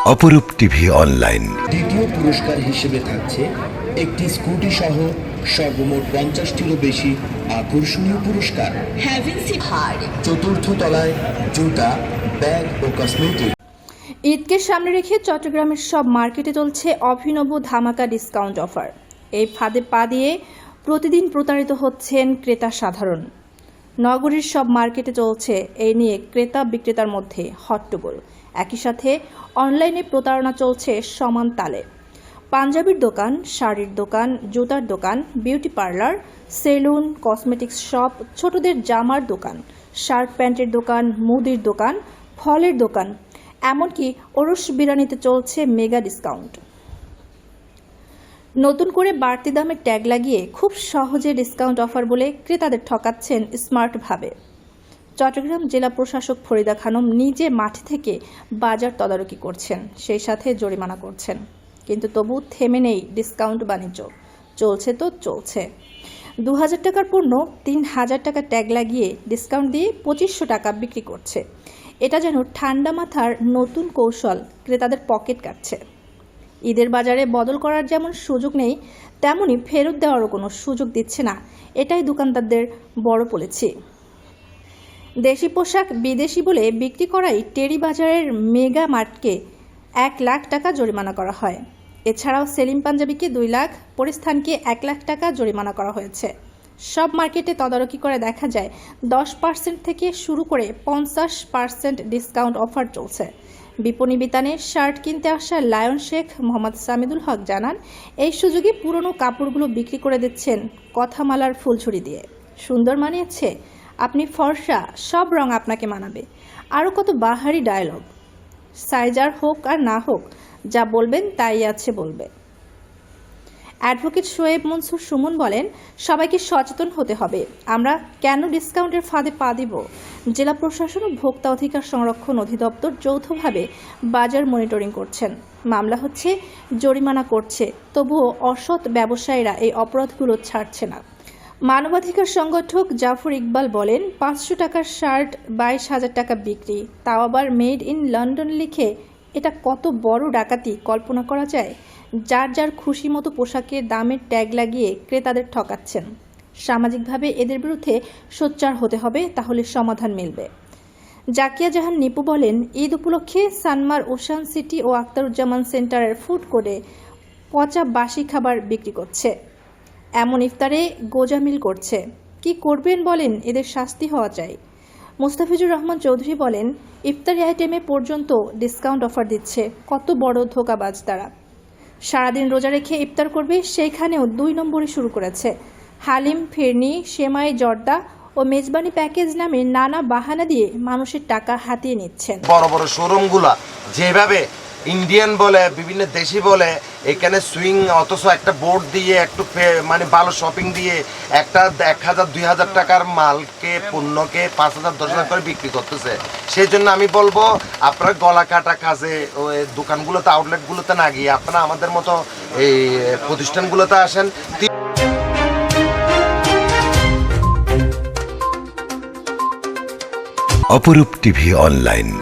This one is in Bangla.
অপরূপ টিভি অনলাইন। দ্বিতীয় পুরস্কার হিসেবে থাকছে একটি স্কুটি সহ সর্বমোট 50টিরও বেশি আকর্ষণীয় পুরস্কার। চতুর্থ তলায় জুতা, ব্যাগ ও কসমেটিক। ঈদকে সামনে রেখে চট্টগ্রামের সব মার্কেটে চলছে অভিনব ধামাকা ডিসকাউন্ট অফার। এই ফাঁদে পা দিয়ে প্রতিদিন প্রতারিত হচ্ছেন ক্রেতা সাধারণ। নগরীর সব মার্কেটে চলছে এই নিয়ে ক্রেতা বিক্রেতার মধ্যে হট্টগোল। একই সাথে অনলাইনে প্রতারণা চলছে সমান তালে। পাঞ্জাবির দোকান, শাড়ির দোকান, জুতার দোকান, beauty parlour, salon, cosmetics shop, ছোটদের জামার দোকান, শার্ট প্যান্টের দোকান, মুদির দোকান, ফলের দোকান, এমনকি ওরস বিরিয়ানিতে চলছে মেগা ডিসকাউন্ট। নতুন করে বাড়তি দামের ট্যাগ লাগিয়ে খুব সহজে ডিসকাউন্ট অফার বলে ক্রেতাদের ঠকাচ্ছেন স্মার্টভাবে। চট্টগ্রাম জেলা প্রশাসক ফরিদা খানম নিজে মাঠে থেকে বাজার তদারকি করছেন, সেই সাথে জরিমানা করছেন। কিন্তু তবু থেমে নেই ডিসকাউন্ট বাণিজ্য। চলছে তো চলছে। 2000 টাকার পণ্য 3000 টাকা ট্যাগ লাগিয়ে ডিসকাউন্ট দিয়ে 2500 টাকা বিক্রি করছে। এটা যেন ঠান্ডা মাথার নতুন কৌশল, ক্রেতাদের পকেট কাটছে। ঈদের বাজারে বদল করার যেমন সুযোগ নেই, তেমনি ফেরত দেওয়ারও কোনো সুযোগ দিচ্ছে না। এটাই দোকানদারদের বড় পড়েছে। দেশি পোশাক বিদেশি বলে বিক্রি করাই টেরি বাজারের মেগা মার্টকে 1 লাখ টাকা জরিমানা করা হয়। এছাড়াও সেলিম পাঞ্জাবিকে 2 লাখ, পরিস্থানকে 1 লাখ টাকা জরিমানা করা হয়েছে। সব মার্কেটে তদারকি করে দেখা যায় 10% থেকে শুরু করে 50% ডিসকাউন্ট অফার চলছে। বিপণী বিতানে শার্ট কিনতে আসা লায়ন শেখ মোহাম্মদ সামিদুল হক জানান, এই সুযোগে পুরনো কাপড়গুলো বিক্রি করে দিচ্ছেন কথামালার ফুলঝুরি দিয়ে। সুন্দর মানিয়েছে, আপনি ফর্সা, সব রং আপনাকে মানাবে। আরও কত বাহারি ডায়লগ। সাইজ আর হোক আর না হোক, যা বলবেন তাই আছে বলবে। অ্যাডভোকেট শোয়েব মনসুর সুমন বলেন, সবাইকে সচেতন হতে হবে। আমরা কেন ডিসকাউন্টের ফাঁদে পা দিব? জেলা প্রশাসন ও ভোক্তা অধিকার সংরক্ষণ অধিদপ্তর যৌথভাবে বাজার মনিটরিং করছেন। মামলা হচ্ছে, জরিমানা করছে, তবুও অসৎ ব্যবসায়ীরা এই অপরাধগুলো ছাড়ছে না। মানবাধিকার সংগঠক জাফর ইকবাল বলেন, 500 টাকার শার্ট 22,000 টাকা বিক্রি, তাও আবার মেড ইন লন্ডন লিখে। এটা কত বড় ডাকাতি কল্পনা করা যায়? যার যার খুশি মতো পোশাকের দামের ট্যাগ লাগিয়ে ক্রেতাদের ঠকাচ্ছেন। সামাজিকভাবে এদের বিরুদ্ধে সোচ্চার হতে হবে, তাহলে সমাধান মিলবে। জাকিয়া জাহান নিপু বলেন, ঈদ উপলক্ষে সানমার ওশান সিটি ও আখতারুজ্জামান সেন্টারের ফুড কোর্টে পচা বাসি খাবার বিক্রি করছে। এমন ইফতারে গোজামিল করছে। কি করবেন বলেন? এদের শাস্তি হওয়া চাই। মুস্তাফিজুর রহমান চৌধুরী বলেন, ইফতারি আইটেমে পর্যন্ত ডিসকাউন্ট অফার দিচ্ছে। কত বড় ধোঁকাবাজ তারা। সারাদিন রোজা রেখে ইফতার করবে, সেইখানেও 2 নম্বরে শুরু করেছে। হালিম, ফিরনি, সেমাই, জর্দা ও মেজবানি প্যাকেজ নামে নানা বাহানা দিয়ে মানুষের টাকা হাতিয়ে নিচ্ছেন। বড় বড় শোরুমগুলা যেভাবে ইন্ডিয়ান বলে, বিভিন্ন দেশি বলে, এখানে সুইং, অথচ একটা বোর্ড দিয়ে একটু মানে ভালো শপিং দিয়ে একটা 1000-2000 টাকার মালকে, পণ্যকে 5000-10,000 করে বিক্রি করতেছে। সেই জন্য আমি বলবো, আপনারা গলা কাটা কাজে ওই দোকানগুলোতে, আউটলেটগুলোতে না গিয়ে আপনারা আমাদের মতো এই প্রতিষ্ঠানগুলোতে আসেন। অপরূপ টিভি অনলাইন।